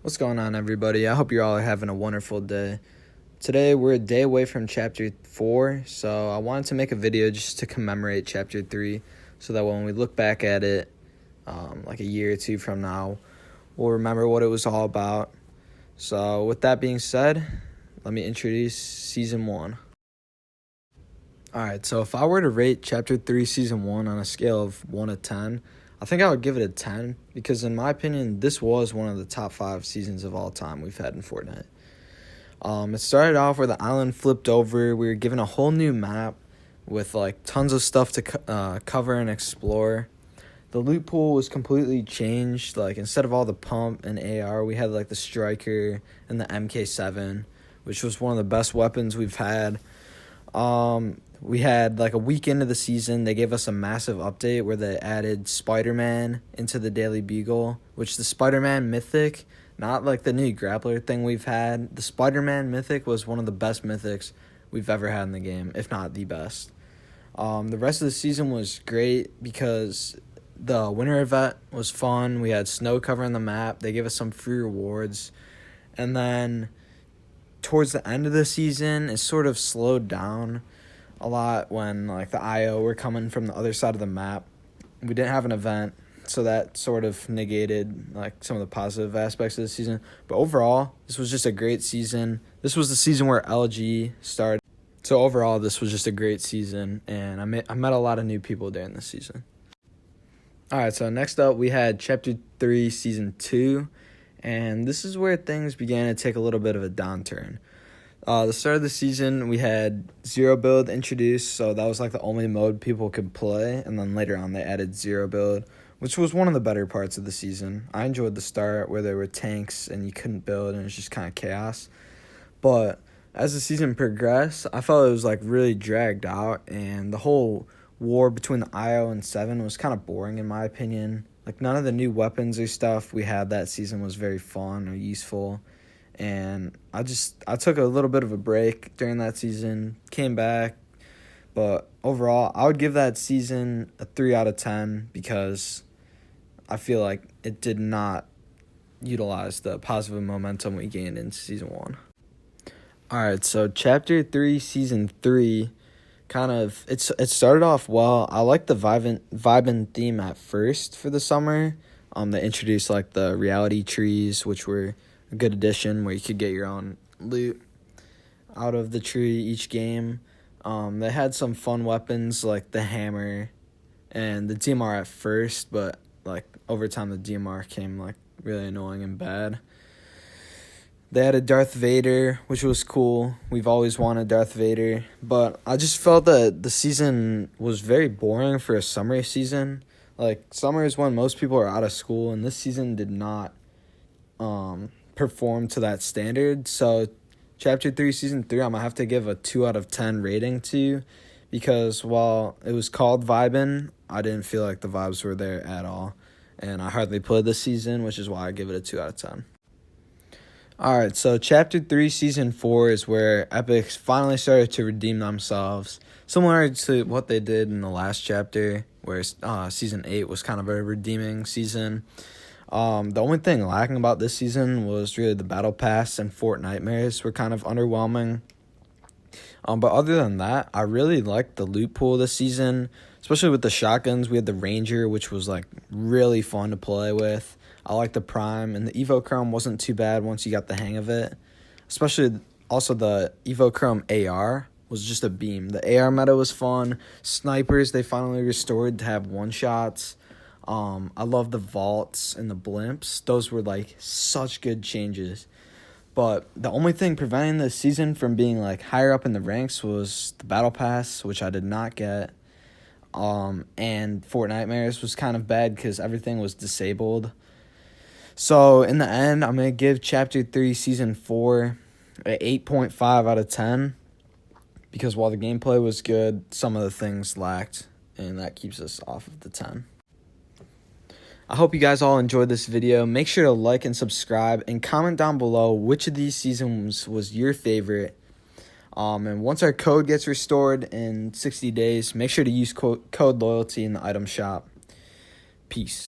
What's going on, everybody? I hope you're all having a wonderful day. Today, we're a day away from Chapter 4, so I wanted to make a video just to commemorate Chapter 3 so that when we look back at it, like a year or two from now, we'll remember what it was all about. So, with that being said, let me introduce Season 1. Alright, so if I were to rate Chapter 3 Season 1 on a scale of 1 to 10, I think I would give it a 10 because, in my opinion, this was one of the top 5 seasons of all time we've had in Fortnite. It started off where the island flipped over. We were given a whole new map with like tons of stuff to cover and explore. The loot pool was completely changed. Like, instead of all the pump and AR, we had like the striker and the MK7, which was one of the best weapons we've had. We had like a week into the season, they gave us a massive update where they added Spider-Man into the Daily Bugle, which the Spider-Man Mythic, not like the new grappler thing we've had, the Spider-Man Mythic was one of the best mythics we've ever had in the game, if not the best. The rest of the season was great because the winter event was fun. We had snow covering the map. They gave us some free rewards. And then towards the end of the season, it sort of slowed down a lot when like the IO were coming from the other side of the map. We didn't have an event, so that sort of negated like some of the positive aspects of the season. But overall, this was just a great season. This was the season where LG started. So overall, this was just a great season, and I met a lot of new people during this season. All right, so next up we had Chapter 3 Season 2, and this is where things began to take a little bit of a downturn. The start of the season, we had Zero Build introduced, so that was like the only mode people could play, and then later on they added Zero Build, which was one of the better parts of the season. I enjoyed the start where there were tanks and you couldn't build and it was just kind of chaos. But as the season progressed, I felt it was like really dragged out, and the whole war between the IO and 7 was kind of boring in my opinion. Like, none of the new weapons or stuff we had that season was very fun or useful. And I took a little bit of a break during that season, came back, but overall, I would give that season a 3 out of 10 because I feel like it did not utilize the positive momentum we gained in Season 1. Alright, so Chapter 3, Season 3, it started off well. I liked the vibin theme at first for the summer. They introduced like the reality trees, which were a good addition where you could get your own loot out of the tree each game. They had some fun weapons like the hammer and the DMR at first, but like over time the DMR came like really annoying and bad. They had a Darth Vader, which was cool. We've always wanted Darth Vader, but I just felt that the season was very boring for a summer season. Like, summer is when most people are out of school, and this season did not perform to that standard. So Chapter 3 Season 3 I'm gonna have to give a 2 out of 10 rating to, because while it was called vibin', I didn't feel like the vibes were there at all, and I hardly played this season, which is why I give it a 2 out of 10. Alright, so Chapter 3 Season 4 is where Epic finally started to redeem themselves, similar to what they did in the last chapter, where Season 8 was kind of a redeeming season. The only thing lacking about this season was really the Battle Pass and Fort Nightmares were kind of underwhelming. But other than that, I really liked the loot pool this season, especially with the shotguns. We had the Ranger, which was like really fun to play with. I liked the Prime, and the Evo Chrome wasn't too bad once you got the hang of it. Especially also the Evo Chrome AR was just a beam. The AR meta was fun. Snipers, they finally restored to have one-shots. I love the vaults and the blimps. Those were like such good changes. But the only thing preventing this season from being like higher up in the ranks was the Battle Pass, which I did not get. And Fort Nightmares was kind of bad because everything was disabled. So in the end, I'm going to give Chapter 3 Season 4 an 8.5 out of 10. Because while the gameplay was good, some of the things lacked. And that keeps us off of the 10. I hope you guys all enjoyed this video. Make sure to like and subscribe and comment down below which of these seasons was your favorite. And once our code gets restored in 60 days, make sure to use code loyalty in the item shop. Peace.